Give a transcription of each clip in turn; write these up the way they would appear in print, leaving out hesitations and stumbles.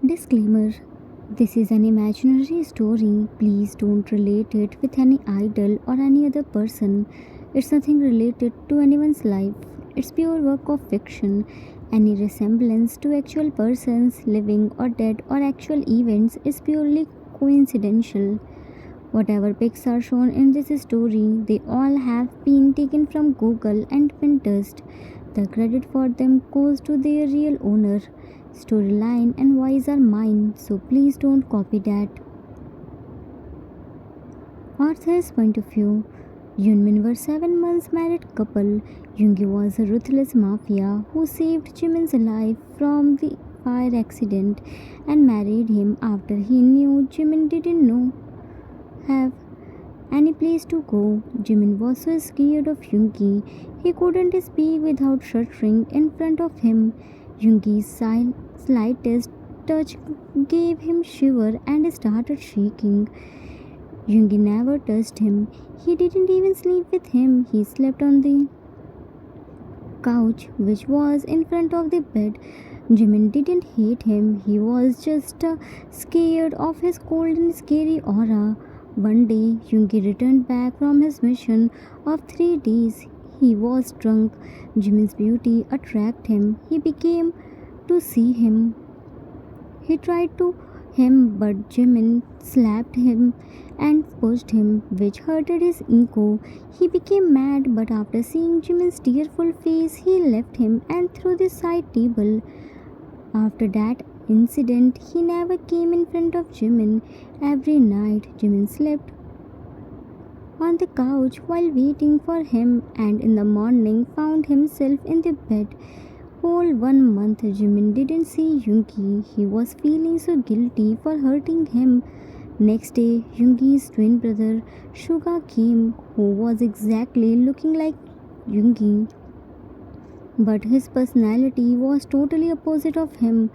Disclaimer: this is an imaginary story. Please don't relate it with any idol or any other person. It's nothing related to anyone's life. It's pure work of fiction. Any resemblance to actual persons, living or dead, or actual events is purely coincidental. Whatever pics are shown in this story, they all have been taken from Google and Pinterest. The credit for them goes to their real owner. Storyline and voice are mine, so please don't copy that. Arthur's point of view: Yunmin were 7 months married couple. Yoongi was a ruthless mafia who saved Jimin's life from the fire accident and married him after he knew Jimin didn't know have any place to go. Jimin was so scared of Yoongi he couldn't speak without shuddering in front of him. Yoongi's slightest touch gave him shiver and started shaking. Yoongi never touched him. He didn't even sleep with him. He slept on the couch which was in front of the bed. Jimin didn't hate him. He was just scared of his cold and scary aura. One day, Yoongi returned back from his mission of 3 days. He was drunk. Jimin's beauty attracted him. He began to see him. He tried to him, but Jimin slapped him and pushed him, which hurted his ego. He became mad, but after seeing Jimin's tearful face, he left him and threw the side table. After that incident, he never came in front of Jimin. Every night, Jimin slept on the couch while waiting for him, and in the morning found himself in the bed. Whole 1 month, Jimin didn't see Yoongi. He was feeling so guilty for hurting him. Next day, Yoongi's twin brother Suga came, who was exactly looking like Yoongi, but his personality was totally opposite of him.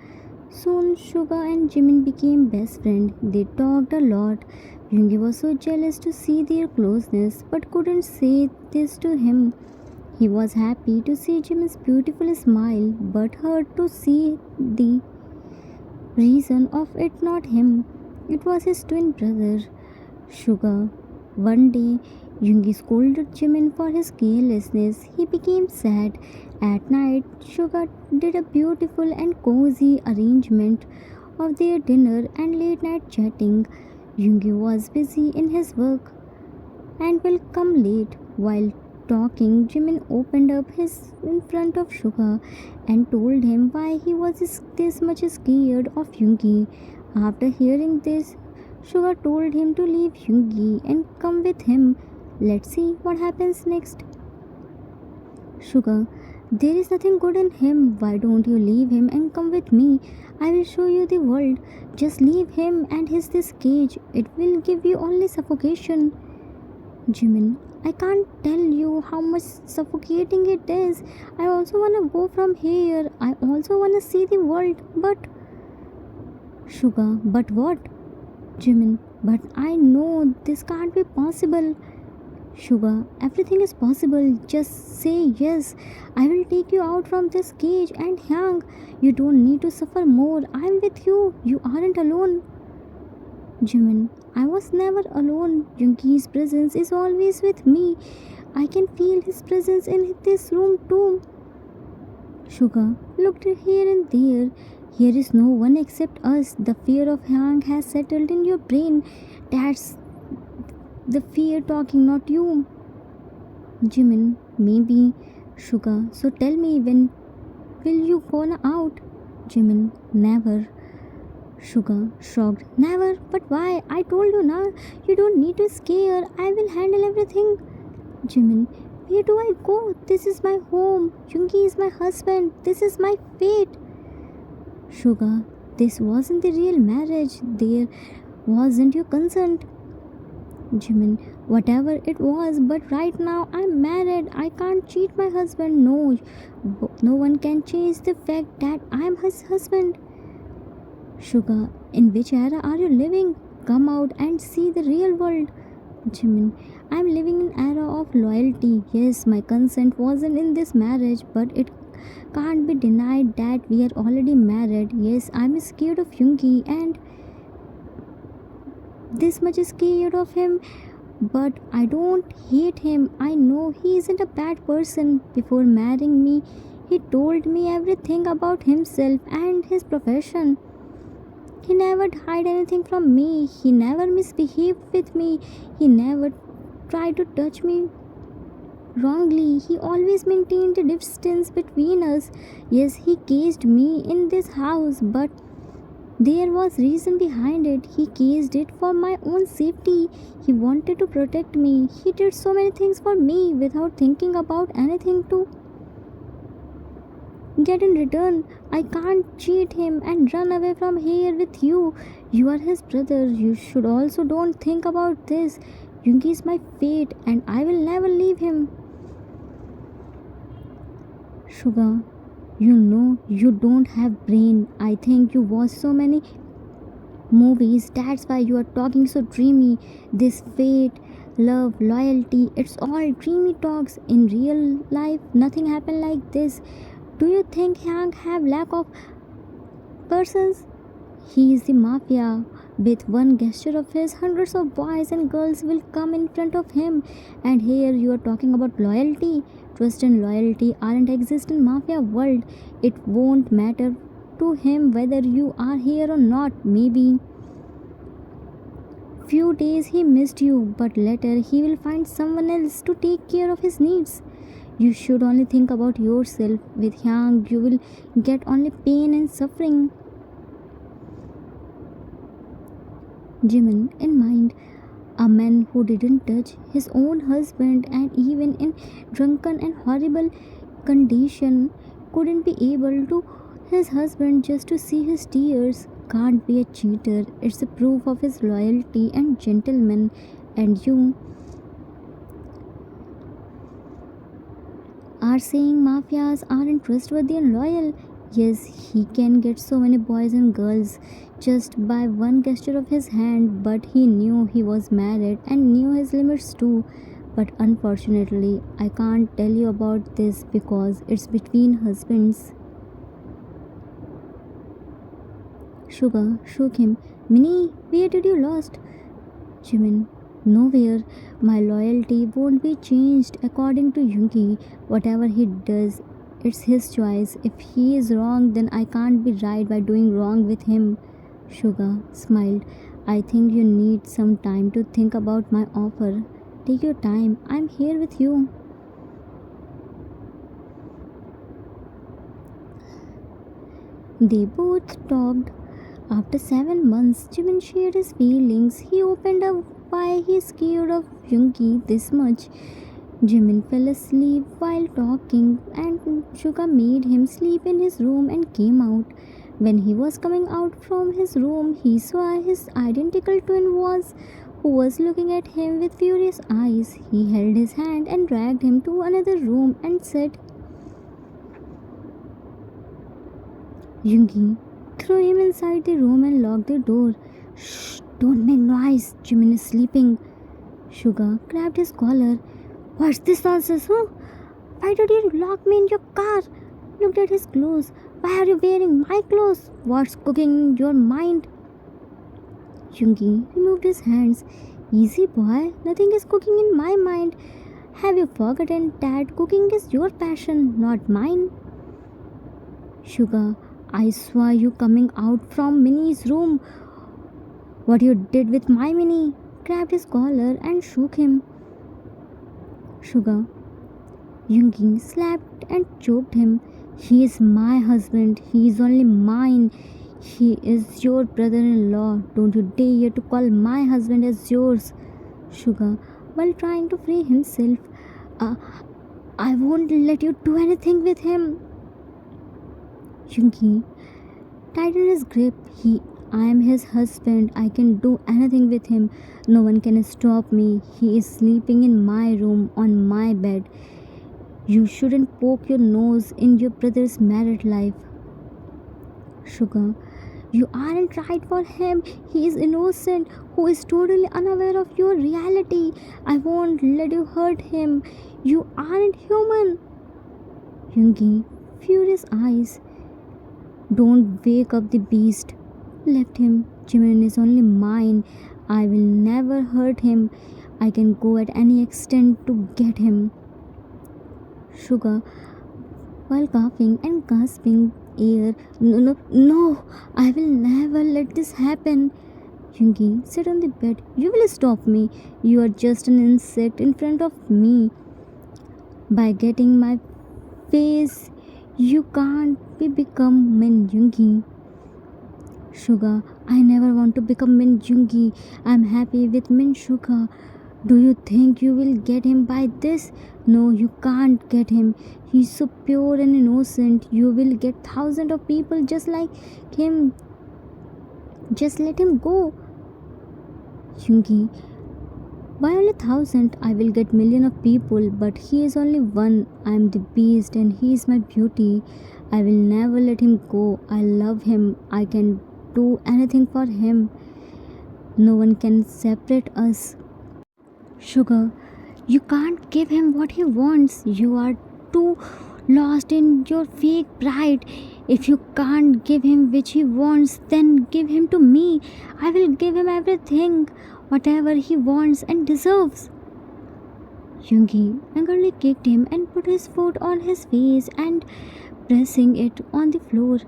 Soon Suga and Jimin became best friends. They talked a lot. Yoongi was so jealous to see their closeness but couldn't say this to him. He was happy to see Jimin's beautiful smile but hurt to see the reason of it not him. It was his twin brother, Suga. One day, Yoongi scolded Jimin for his carelessness. He became sad. At night, Suga did a beautiful and cozy arrangement of their dinner and late night chatting. Yoongi was busy in his work and will come late. While talking, Jimin opened up his in front of Suga and told him why he was this much scared of Yoongi. After hearing this, Suga told him to leave Yoongi and come with him. Let's see what happens next. Suga: there is nothing good in him. Why don't you leave him and come with me? I will show you the world. Just leave him and this cage. It will give you only suffocation. Jimin: I can't tell you how much suffocating it is. I also wanna go from here. I also wanna see the world. But Suga: but what? Jimin: but I know this can't be possible. Suga: everything is possible. Just say yes. I will take you out from this cage and hang. You don't need to suffer more. I'm with you. You aren't alone. Jimin: I was never alone. Yoongi's presence is always with me. I can feel his presence in this room too. Suga looked here and there. Here is no one except us. The fear of Hang has settled in your brain. That's the fear talking, not you. Jimin: maybe. Suga: so tell me, when will you go out? Jimin: never. Suga shrugged. Never? But why? I told you now. You don't need to scare. I will handle everything. Jimin: where do I go? This is my home. Yoongi is my husband. This is my fate. Suga: this wasn't the real marriage. There wasn't your consent. Jimin: whatever it was, but right now I'm married. I can't cheat my husband. No, no one can change the fact that I'm his husband. Suga: in which era are you living? Come out and see the real world. Jimin: I'm living in an era of loyalty. Yes, my consent wasn't in this marriage, but it can't be denied that we are already married. Yes, I'm scared of Yungi and this much scared of him, but I don't hate him. I know he isn't a bad person. Before marrying me, he told me everything about himself and his profession. He never hid anything from me. He never misbehaved with me. He never tried to touch me wrongly. He always maintained a distance between us. Yes, he caged me in this house, but there was reason behind it. He caged it for my own safety. He wanted to protect me. He did so many things for me without thinking about anything to get in return. I can't cheat him and run away from here with you. You are his brother. You should also don't think about this. Yungi is my fate and I will never leave him. Sugar, you know you don't have brain. I think you watch so many movies. That's why you are talking so dreamy. This fate, love, loyalty, it's all dreamy talks. In real life, nothing happened like this. Do you think Hank have lack of persons? He is the mafia. With one gesture of his, hundreds of boys and girls will come in front of him. And here you are talking about loyalty. Trust and loyalty aren't exist in mafia world. It won't matter to him whether you are here or not. Maybe few days he missed you, but later he will find someone else to take care of his needs. You should only think about yourself. With Hyang, you will get only pain and suffering. Jimin in mind, a man who didn't touch his own husband and even in drunken and horrible condition couldn't be able to his husband just to see his tears can't be a cheater. It's a proof of his loyalty and gentleman. And you are saying mafias aren't trustworthy and loyal. Yes, he can get so many boys and girls just by one gesture of his hand, but he knew he was married and knew his limits too. But unfortunately, I can't tell you about this because it's between husbands. Sugar shook him. Minnie, where did you lost? Jimin, nowhere. My loyalty won't be changed according to Yungi. Whatever he does, it's his choice. If he is wrong, then I can't be right by doing wrong with him. Suga smiled. I think you need some time to think about my offer. Take your time. I'm here with you. They both talked. After 7 months, Jimin shared his feelings. He opened up why he is scared of Yungi this much. Jimin fell asleep while talking, and Suga made him sleep in his room and came out. When he was coming out from his room, he saw his identical twin who was looking at him with furious eyes. He held his hand and dragged him to another room and said, Yungi, threw him inside the room and locked the door. Shh, don't make noise. Jimin is sleeping. Suga grabbed his collar. What's this nonsense, huh? Why did you lock me in your car? Looked at his clothes. Why are you wearing my clothes? What's cooking in your mind? Yungi removed his hands. Easy boy, nothing is cooking in my mind. Have you forgotten that cooking is your passion, not mine? Suga, I saw you coming out from Minnie's room. What you did with my Minnie? Grabbed his collar and shook him. Suga, Yungi slapped and choked him. He is my husband. He is only mine. He is your brother-in-law. Don't you dare to call my husband as yours. Suga, while trying to free himself, uh, I won't let you do anything with him. Yungi tightened his grip. I am his husband. I can do anything with him. No one can stop me. He is sleeping in my room on my bed. You shouldn't poke your nose in your brother's married life. Sugar, You aren't right for him. He is innocent, who is totally unaware of your reality. I won't let you hurt him. You aren't human. Yoongi, furious eyes. Don't wake up the beast. Left him. Jimin is only mine. I will never hurt him. I can go at any extent to get him. Sugar, while coughing and gasping air. No, no, no! I will never let this happen. Yoongi, sit on the bed. You will stop me. You are just an insect in front of me. By getting my face, you can't be become Min Yoongi. Sugar, I never want to become Min Yoongi. I'm happy with Min Sugar. Do you think you will get him by this? No, you can't get him. He's so pure and innocent. You will get thousands of people just like him. Just let him go. Yoongi, why only thousand? I will get million of people, but he is only one. I am the beast and he is my beauty. I will never let him go. I love him. I can do anything for him. No one can separate us. Sugar, you can't give him what he wants. You are too lost in your fake pride. If you can't give him which he wants, then give him to me. I will give him everything, whatever he wants and deserves. Yoongi angrily kicked him and put his foot on his face and pressing it on the floor.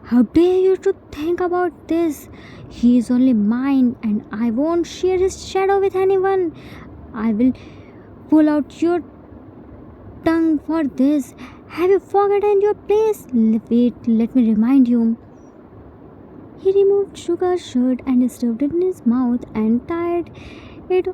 How dare you to think about this? He is only mine and I won't share his shadow with anyone. I will pull out your tongue for this. Have you forgotten your place? Wait, let me remind you. He removed Sugar's shirt and stuffed it in his mouth and tied it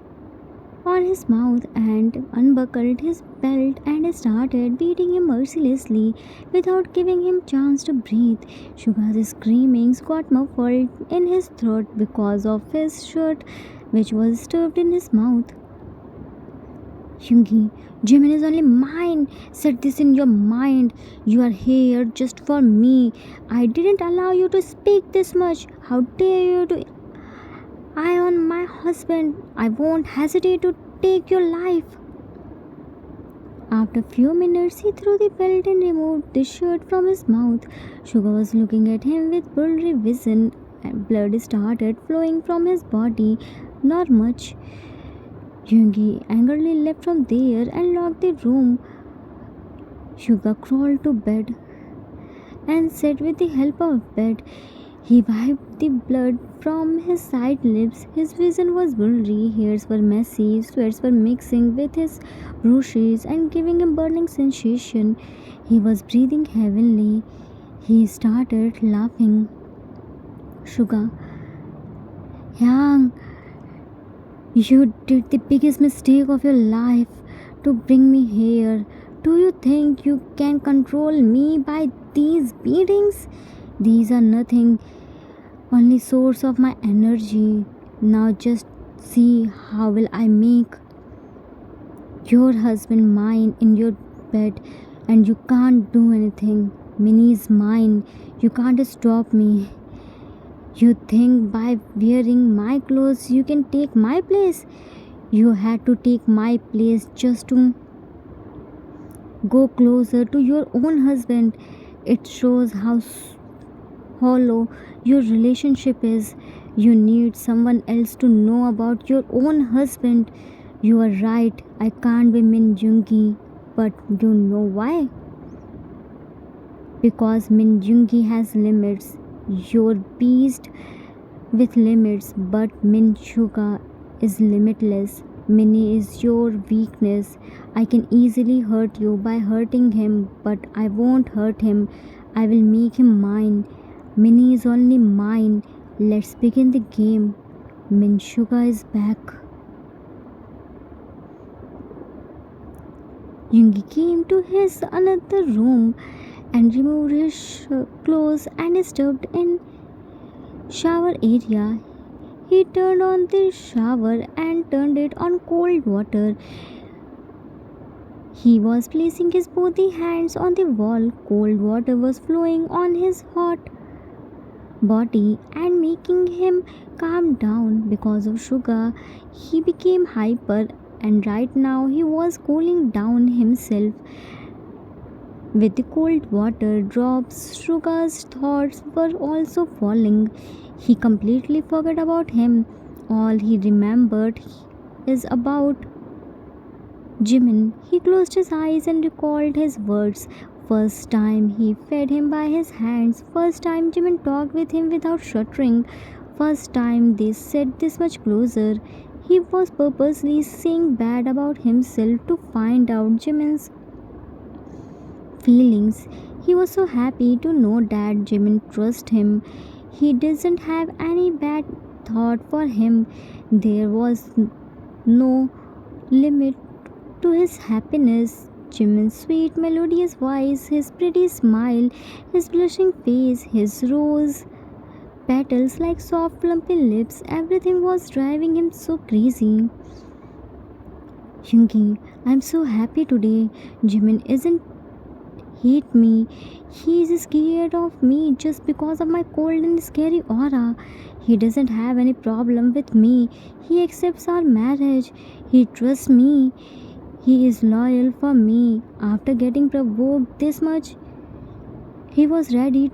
on his mouth and unbuckled his belt and started beating him mercilessly without giving him chance to breathe. Sugar's screamings got muffled in his throat because of his shirt which was stuffed in his mouth. Yoongi, Jimin is only mine. Set this in your mind. You are here just for me. I didn't allow you to speak this much. How dare you to eye on my husband? I won't hesitate to take your life. After a few minutes, he threw the belt and removed the shirt from his mouth. Sugar was looking at him with blurry vision, and blood started flowing from his body. Not much. Yoongi angrily left from there and locked the room. Sugar crawled to bed and sat with the help of bed. He wiped the blood from his side lips. His vision was blurry, hairs were messy, sweats were mixing with his bruises and giving him burning sensation. He was breathing heavily. He started laughing. Sugar, Yang, you did the biggest mistake of your life to bring me here. Do you think you can control me by these beatings? These are nothing, only source of my energy. Now just see how will I make your husband mine in your bed and you can't do anything. Minnie is mine. You can't stop me. You think by wearing my clothes you can take my place? You had to take my place just to go closer to your own husband. It shows how hollow your relationship is. You need someone else to know about your own husband. You are right, I can't be Min Yoongi. But you know why? Because Min Yoongi has limits. Your beast with limits, but Min Sugar is limitless. Minnie is your weakness. I can easily hurt you by hurting him, but I won't hurt him. I will make him mine. Minnie is only mine. Let's begin the game. Min Sugar is back. Yoongi came to his another room and removed his clothes and stepped in shower area. He turned on the shower and turned it on cold water. He was placing his both the hands on the wall. Cold water was flowing on his hot body and making him calm down. Because of sugar, he became hyper, and right now he was cooling down himself with the cold water drops. Sugar's thoughts were also falling. He completely forgot about him. All he remembered is about Jimin. He closed his eyes and recalled his words. First time he fed him by his hands. First time Jimin talked with him without shuddering. First time they sat this much closer. He was purposely saying bad about himself to find out Jimin's feelings. He was so happy to know that Jimin trusted him. He doesn't have any bad thought for him. There was no limit to his happiness. Jimin's sweet melodious voice, his pretty smile, his blushing face, his rose petals like soft plumpy lips, everything was driving him so crazy. Yungi, I'm so happy today. Jimin isn't hate me. He is scared of me just because of my cold and scary aura. He doesn't have any problem with me. He accepts our marriage. He trusts me. He is loyal for me. After getting provoked this much, he wasn't ready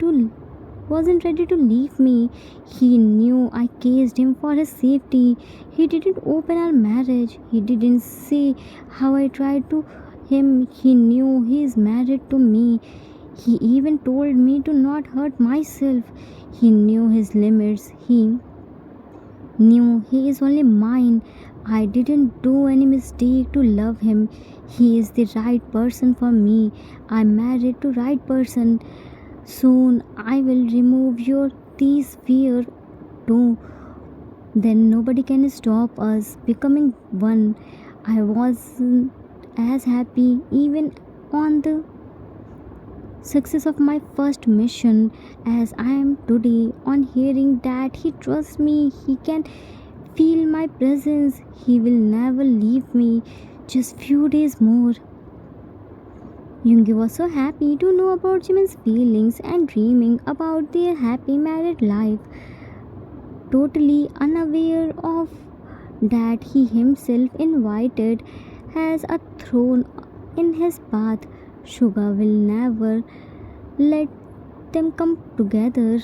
to leave me. He knew I cased him for his safety. He didn't open our marriage. He didn't say how I tried to him. He knew he is married to me. He even told me to not hurt myself. He knew his limits. He knew he is only mine. I didn't do any mistake to love him. He is the right person for me. I'm married to right person. Soon I will remove your these fear too. Then nobody can stop us becoming one. I was as happy even on the success of my first mission as I am today on hearing that he trusts me. He can feel my presence. He will never leave me. Just few days more. Yoongi was so happy to know about Jimin's feelings and dreaming about their happy married life, totally unaware of that he himself invited as a thorn in his path. Suga will never let them come together.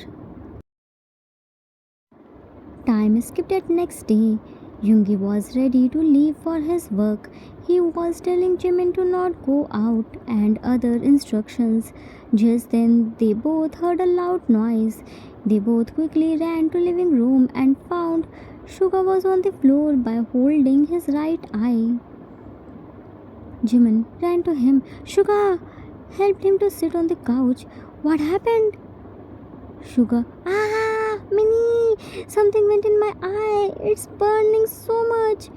Time skipped at next day. Yoongi was ready to leave for his work. He was telling Jimin to not go out and other instructions. Just then they both heard a loud noise. They both quickly ran to living room and found Suga was on the floor by holding his right eye. Jimin ran to him. Suga helped him to sit on the couch. What happened? Sugar. Ah, Minnie! Something went in my eye. It's burning so much.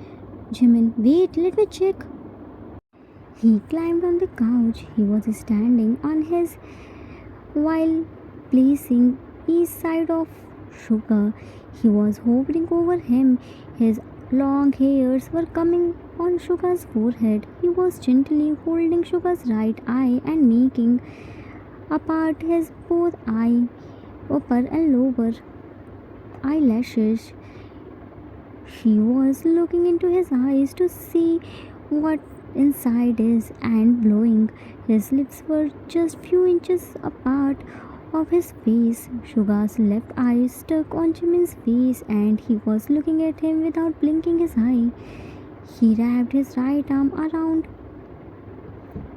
Jimin, wait, let me check. He climbed on the couch. He was standing on his while placing each side of Sugar. He was hovering over him. His long hairs were coming on Sugar's forehead. He was gently holding Sugar's right eye and making apart his both eye upper and lower eyelashes. She was looking into his eyes to see what inside is and blowing. His lips were just few inches apart of his face. Suga's left eye stuck on Jimin's face and he was looking at him without blinking his eye. He wrapped his right arm around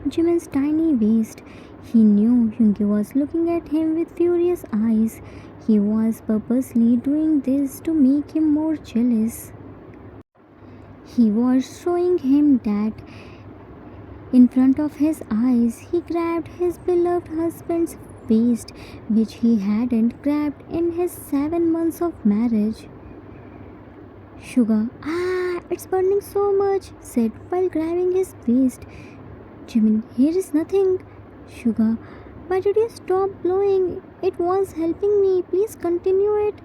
Jimin's tiny waist. He knew Yoongi was looking at him with furious eyes. He was purposely doing this to make him more jealous. He was showing him that in front of his eyes. He grabbed his beloved husband's waist, which he hadn't grabbed in his 7 months of marriage. Sugar, ah, it's burning so much, said while grabbing his waist. Jimin, here is nothing. Sugar, why did you stop blowing? It was helping me. Please continue it.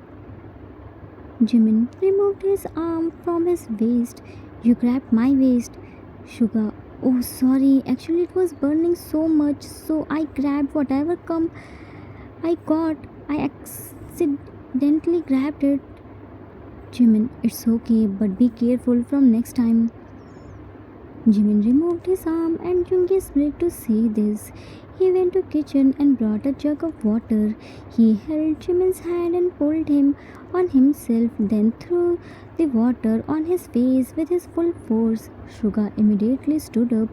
Jimin removed his arm from his waist. You grabbed my waist. Sugar, oh sorry. Actually it was burning so much, so I grabbed whatever come I accidentally grabbed it. Jimin, it's okay, but be careful from next time. Jimin removed his arm and Jungi smiled to see this. He went to kitchen and brought a jug of water. He held Jimin's hand and pulled him on himself, then threw the water on his face with his full force. Suga immediately stood up.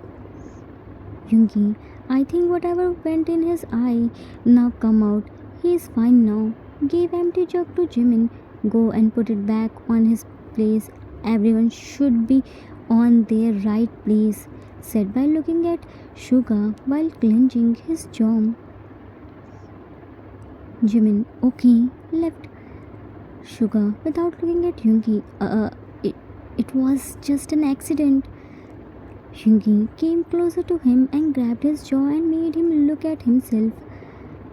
Jungi, I think whatever went in his eye now come out. He is fine now. Gave empty jug to Jimin. Go and put it back on his place. Everyone should be on their right place, said by looking at Suga while clenching his jaw. Jimin, okay, left. Suga, without looking at Yungi, it was just an accident. Yungi came closer to him and grabbed his jaw and made him look at himself.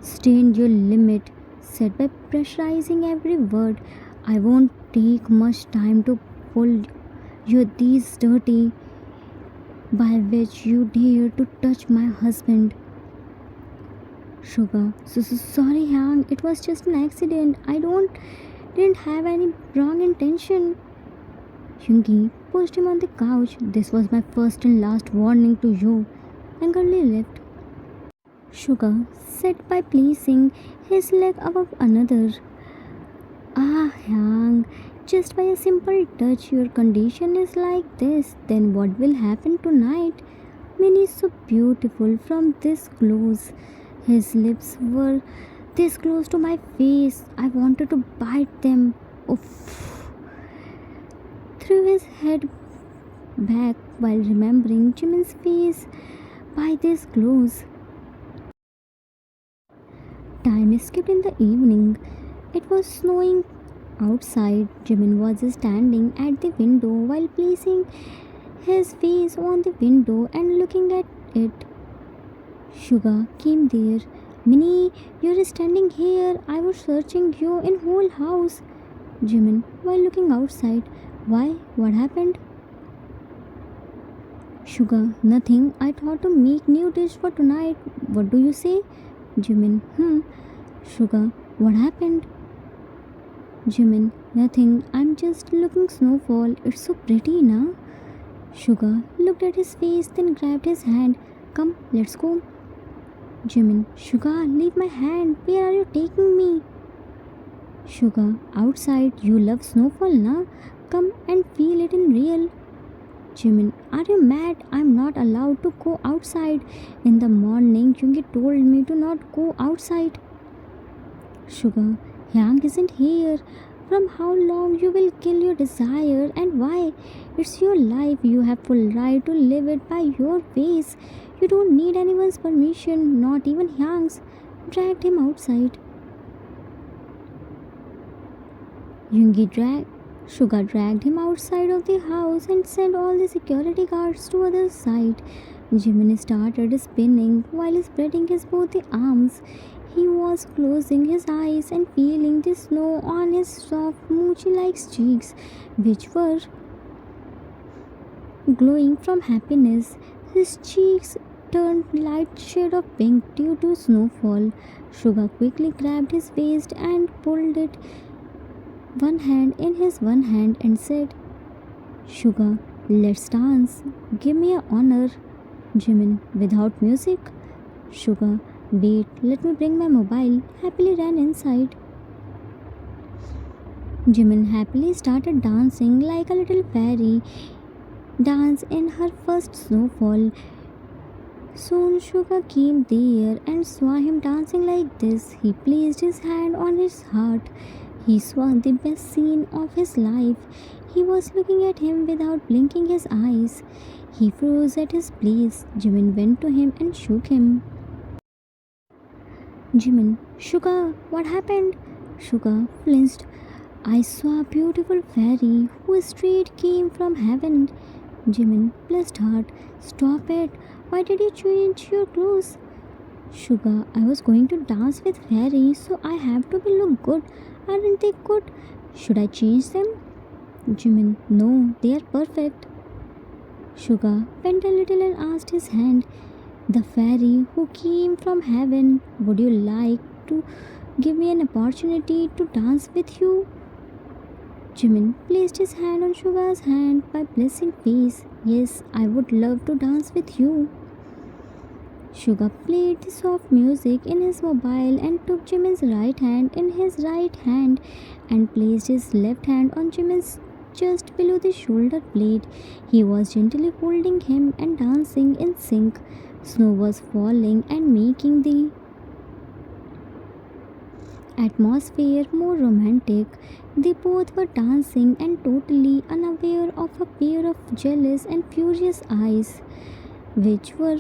Stay in your limit, said by pressurizing every word. I won't take much time to pull you these dirty by which you dare to touch my husband. Sugar, sorry, Hang. It was just an accident. Didn't have any wrong intention. Yungi pushed him on the couch. This was my first and last warning to you. Angrily left. Sugar said by placing his leg above another. Ah, Yang, just by a simple touch, your condition is like this. Then what will happen tonight? Minnie is so beautiful from this close. His lips were this close to my face. I wanted to bite them. Oof. Threw his head back while remembering Jimin's face by this close. Time skipped in the evening. It was snowing outside. Jimin was standing at the window while placing his face on the window and looking at it. Suga came there. Minnie, you're standing here. I was searching you in whole house. Jimin, while looking outside. Why? What happened? Suga, nothing. I thought to make new dish for tonight. What do you say? Jimin, Suga, what happened? Jimin, nothing. I'm just looking snowfall. It's so pretty, na? Suga looked at his face, then grabbed his hand. Come, let's go. Jimin, Suga, leave my hand. Where are you taking me? Suga, outside. You love snowfall, na? Come and feel it in real. Jimin, are you mad? I'm not allowed to go outside. In the morning, Jungi told me to not go outside. Suga, Yang isn't here. From how long you will kill your desire and why? It's your life. You have full right to live it by your ways. You don't need anyone's permission, not even Yang's. Dragged him outside. Suga dragged him outside of the house and sent all the security guards to other side. Jimin started spinning while spreading his both the arms. He was closing his eyes and feeling the snow on his soft, mochi-like cheeks, which were glowing from happiness. His cheeks turned light shade of pink due to snowfall. Suga quickly grabbed his waist and pulled it one hand in his one hand and said, Suga, let's dance. Give me a honor. Jimin, without music? Suga, wait, let me bring my mobile. Happily ran inside. Jimin happily started dancing like a little fairy dance in her first snowfall. Soon Suga came there and saw him dancing like this. He placed his hand on his heart. He saw the best scene of his life. He was looking at him without blinking his eyes. He froze at his place. Jimin went to him and shook him. Jimin, Suga, what happened? Suga flinched. I saw a beautiful fairy who straight came from heaven. Jimin, blessed heart, stop it. Why did you change your clothes? Suga, I was going to dance with fairies, so I have to be look good. Aren't they good? Should I change them? Jimin, no, they are perfect. Suga bent a little and asked his hand. the fairy who came from heaven, would you like to give me an opportunity to dance with you? Jimin placed his hand on Suga's hand by blessing face. Yes, I would love to dance with you. Suga played the soft music in his mobile and took Jimin's right hand in his right hand and placed his left hand on Jimin's just below the shoulder blade. He was gently holding him and dancing in sync. Snow was falling and making the atmosphere more romantic. They both were dancing and totally unaware of a pair of jealous and furious eyes which were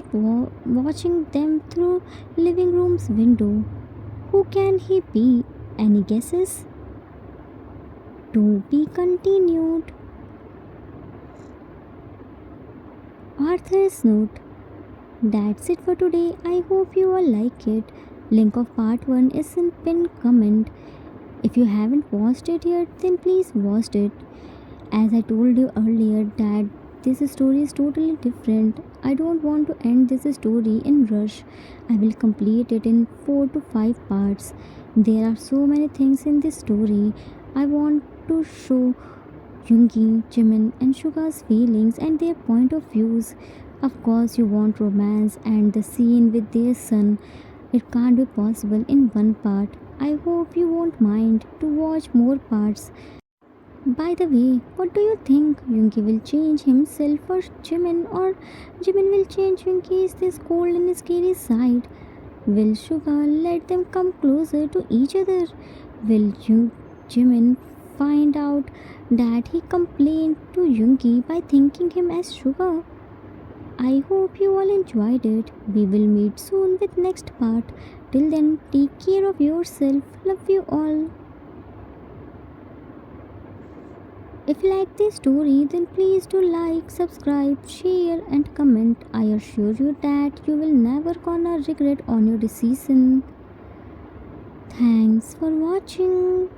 watching them through living room's window. Who can he be? Any guesses? To be continued. Arthur's note. That's it for today. I hope you all like it. Link of part 1 is in pinned comment. If you haven't watched it yet, then please watch it. As I told you earlier that this story is totally different. I don't want to end this story in rush. I will complete it in 4 to 5 parts. There are so many things in this story. I want to show Yoongi, Jimin and Suga's feelings and their point of views. Of course you want romance and the scene with their son. It can't be possible in one part. I hope you won't mind to watch more parts. By the way, what do you think? Yoongi will change himself for Jimin or Jimin will change Yoongi's this cold and scary side? Will Suga let them come closer to each other? Will Jimin find out that he complained to Yoongi by thinking him as Suga? I hope you all enjoyed it. We will meet soon with next part. Till then, take care of yourself. Love you all. If you like this story, then please do like, subscribe, share and comment. I assure you that you will never gonna regret on your decision. Thanks for watching.